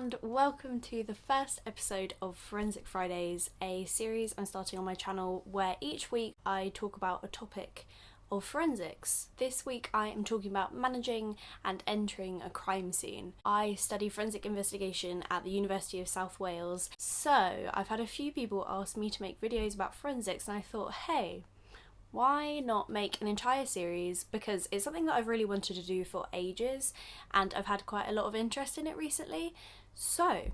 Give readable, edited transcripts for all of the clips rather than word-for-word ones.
and welcome to the first episode of Forensic Fridays, a series I'm starting on my channel where each week I talk about a topic of forensics. This week I am talking about managing and entering a crime scene. I study forensic investigation at the University of South Wales, so I've had a few people ask me to make videos about forensics and I thought, hey, why not make an entire series, because it's something that I've really wanted to do for ages and I've had quite a lot of interest in it recently. So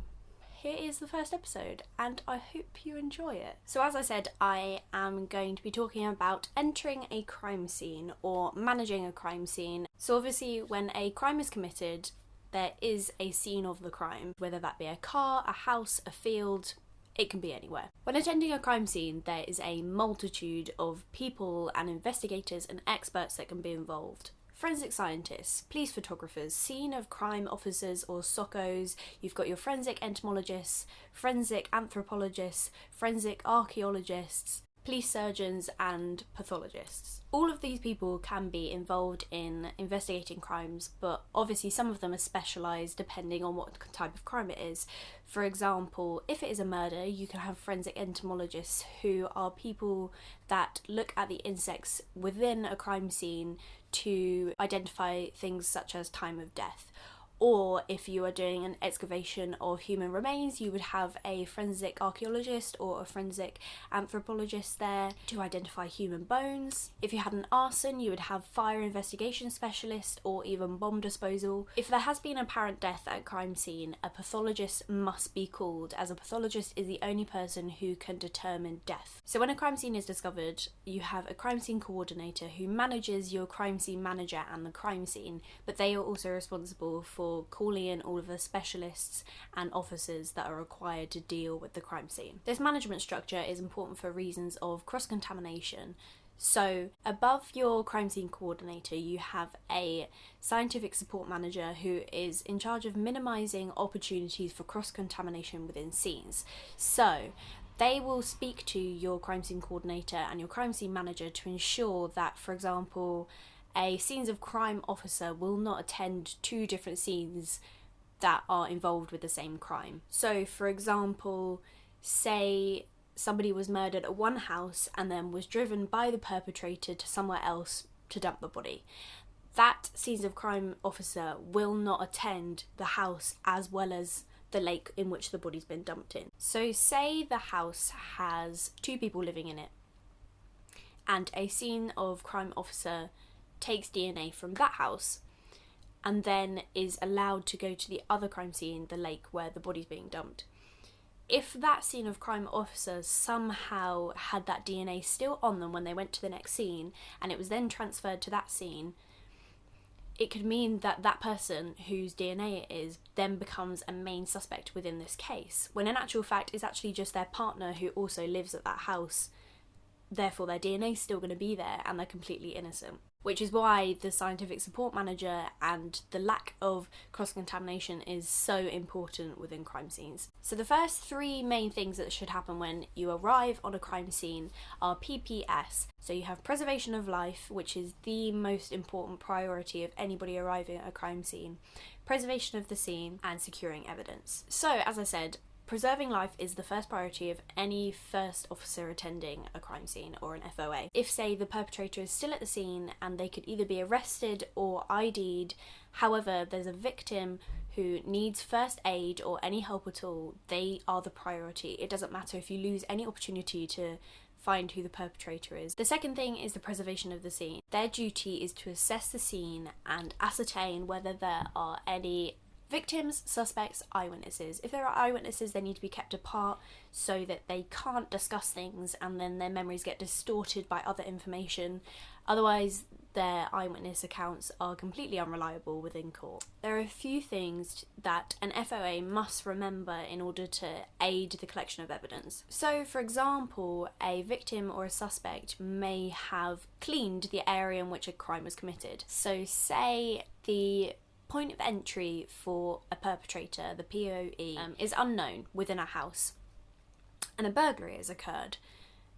here is the first episode and I hope you enjoy it. So as I said, I am going to be talking about entering a crime scene or managing a crime scene. So obviously when a crime is committed, there is a scene of the crime, whether that be a car, a house, a field. It can be anywhere. When attending a crime scene, there is a multitude of people and investigators and experts that can be involved. Forensic scientists, police photographers, scene of crime officers or SOCOs, you've got your forensic entomologists, forensic anthropologists, forensic archaeologists, police surgeons and pathologists. All of these people can be involved in investigating crimes, but obviously some of them are specialised depending on what type of crime it is. For example, if it is a murder, you can have forensic entomologists who are people that look at the insects within a crime scene to identify things such as time of death. Or if you are doing an excavation of human remains, you would have a forensic archaeologist or a forensic anthropologist there to identify human bones. If you had an arson, you would have fire investigation specialist or even bomb disposal. If there has been apparent death at a crime scene, a pathologist must be called, as a pathologist is the only person who can determine death. So when a crime scene is discovered, you have a crime scene coordinator who manages your crime scene manager and the crime scene, but they are also responsible for calling in all of the specialists and officers that are required to deal with the crime scene. This management structure is important for reasons of cross-contamination. So above your crime scene coordinator, you have a scientific support manager who is in charge of minimising opportunities for cross-contamination within scenes. So they will speak to your crime scene coordinator and your crime scene manager to ensure that, for example, a scenes of crime officer will not attend two different scenes that are involved with the same crime. So, for example, say somebody was murdered at one house and then was driven by the perpetrator to somewhere else to dump the body. That scenes of crime officer will not attend the house as well as the lake in which the body's been dumped in. So say the house has two people living in it and a scene of crime officer takes DNA from that house and then is allowed to go to the other crime scene, the lake where the body's being dumped. If that scene of crime officer somehow had that DNA still on them when they went to the next scene and it was then transferred to that scene, it could mean that that person whose DNA it is then becomes a main suspect within this case, when in actual fact it's actually just their partner who also lives at that house. Therefore their DNA is still going to be there and they're completely innocent. Which is why the scientific support manager and the lack of cross-contamination is so important within crime scenes. So the first three main things that should happen when you arrive on a crime scene are PPS. So you have preservation of life, which is the most important priority of anybody arriving at a crime scene, preservation of the scene, and securing evidence. So as I said, preserving life is the first priority of any first officer attending a crime scene or an FOA. If, say, the perpetrator is still at the scene and they could either be arrested or ID'd, however, there's a victim who needs first aid or any help at all, they are the priority. It doesn't matter if you lose any opportunity to find who the perpetrator is. The second thing is the preservation of the scene. Their duty is to assess the scene and ascertain whether there are any victims, suspects, eyewitnesses. If there are eyewitnesses, they need to be kept apart so that they can't discuss things and then their memories get distorted by other information. Otherwise, their eyewitness accounts are completely unreliable within court. There are a few things that an FOA must remember in order to aid the collection of evidence. So, for example, a victim or a suspect may have cleaned the area in which a crime was committed. So, say the point of entry for a perpetrator, the POE, is unknown within a house and a burglary has occurred.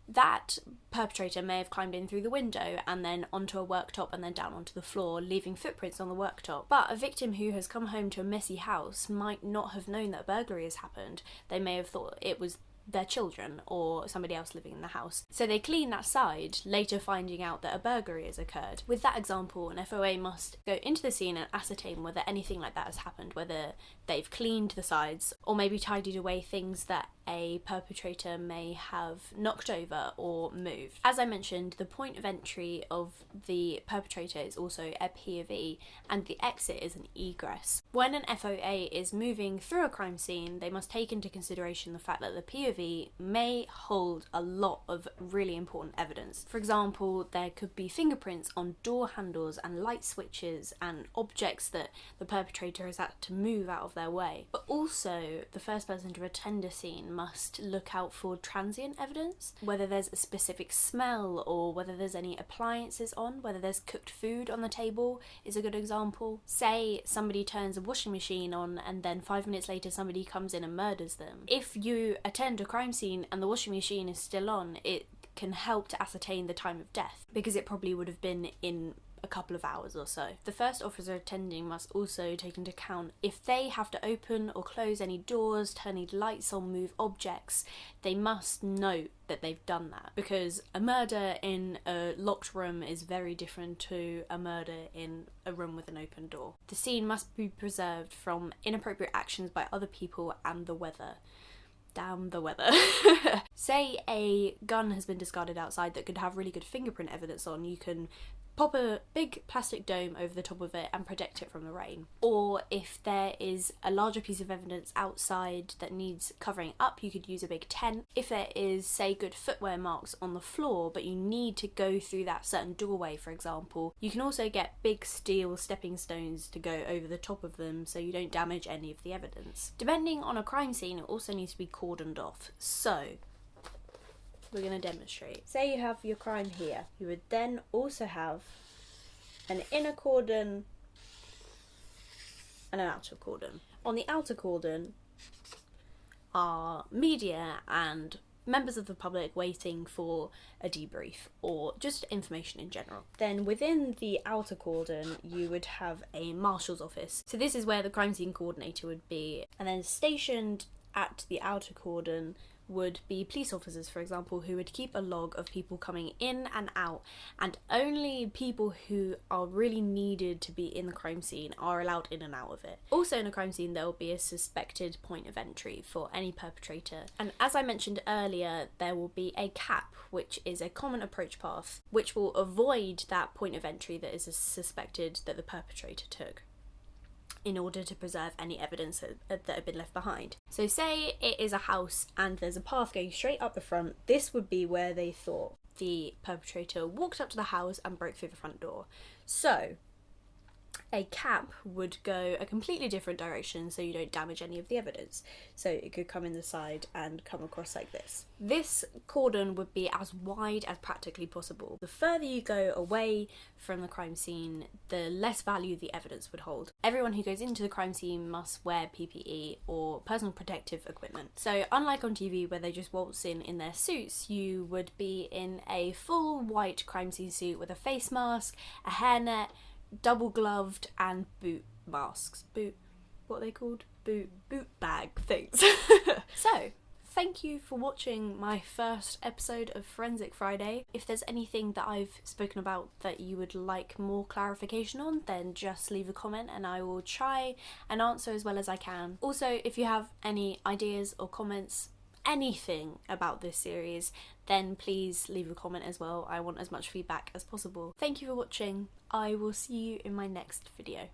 that perpetrator may have climbed in through the window and then onto a worktop and then down onto the floor, leaving footprints on the worktop. But a victim who has come home to a messy house might not have known that a burglary has happened. They may have thought it was their children or somebody else living in the house. So they clean that side, later finding out that a burglary has occurred. With that example, an FOA must go into the scene and ascertain whether anything like that has happened, whether they've cleaned the sides or maybe tidied away things that a perpetrator may have knocked over or moved. As I mentioned, the point of entry of the perpetrator is also a POV and the exit is an egress. When an FOA is moving through a crime scene, they must take into consideration the fact that the POV may hold a lot of really important evidence. For example, there could be fingerprints on door handles and light switches and objects that the perpetrator has had to move out of their way. But also, the first person to attend a scene must look out for transient evidence, whether there's a specific smell or whether there's any appliances on, whether there's cooked food on the table is a good example. Say somebody turns a washing machine on and then 5 minutes later somebody comes in and murders them. If you attend a crime scene and the washing machine is still on, it can help to ascertain the time of death because it probably would have been in a couple of hours or so. The first officer attending must also take into account if they have to open or close any doors, turn any lights on, move objects, they must note that they've done that, because a murder in a locked room is very different to a murder in a room with an open door. The scene must be preserved from inappropriate actions by other people and the weather. Damn the weather. Say a gun has been discarded outside that could have really good fingerprint evidence on, you can pop a big plastic dome over the top of it and protect it from the rain. Or if there is a larger piece of evidence outside that needs covering up, you could use a big tent. If there is, say, good footwear marks on the floor, but you need to go through that certain doorway, for example, you can also get big steel stepping stones to go over the top of them so you don't damage any of the evidence. Depending on a crime scene, it also needs to be cordoned off. So we're going to demonstrate. Say you have your crime here. You would then also have an inner cordon and an outer cordon. On the outer cordon are media and members of the public waiting for a debrief or just information in general. Then within the outer cordon you would have a marshal's office. So this is where the crime scene coordinator would be, and then stationed at the outer cordon would be police officers, for example, who would keep a log of people coming in and out, and only people who are really needed to be in the crime scene are allowed in and out of it. Also in a crime scene there will be a suspected point of entry for any perpetrator, and as I mentioned earlier, there will be a cap, which is a common approach path, which will avoid that point of entry that is suspected that the perpetrator took, in order to preserve any evidence that had been left behind. So say it is a house and there's a path going straight up the front, this would be where they thought the perpetrator walked up to the house and broke through the front door. So a cap would go a completely different direction so you don't damage any of the evidence. So it could come in the side and come across like this. This cordon would be as wide as practically possible. The further you go away from the crime scene, the less value the evidence would hold. Everyone who goes into the crime scene must wear PPE or personal protective equipment. So unlike on TV where they just waltz in their suits, you would be in a full white crime scene suit with a face mask, a hairnet, double gloved and boot masks. What are they called? Boot bag things. So, thank you for watching my first episode of Forensic Friday. If there's anything that I've spoken about that you would like more clarification on, then just leave a comment and I will try and answer as well as I can. Also, if you have any ideas or comments, anything about this series, then please leave a comment as well. I want as much feedback as possible. Thank you for watching. I will see you in my next video.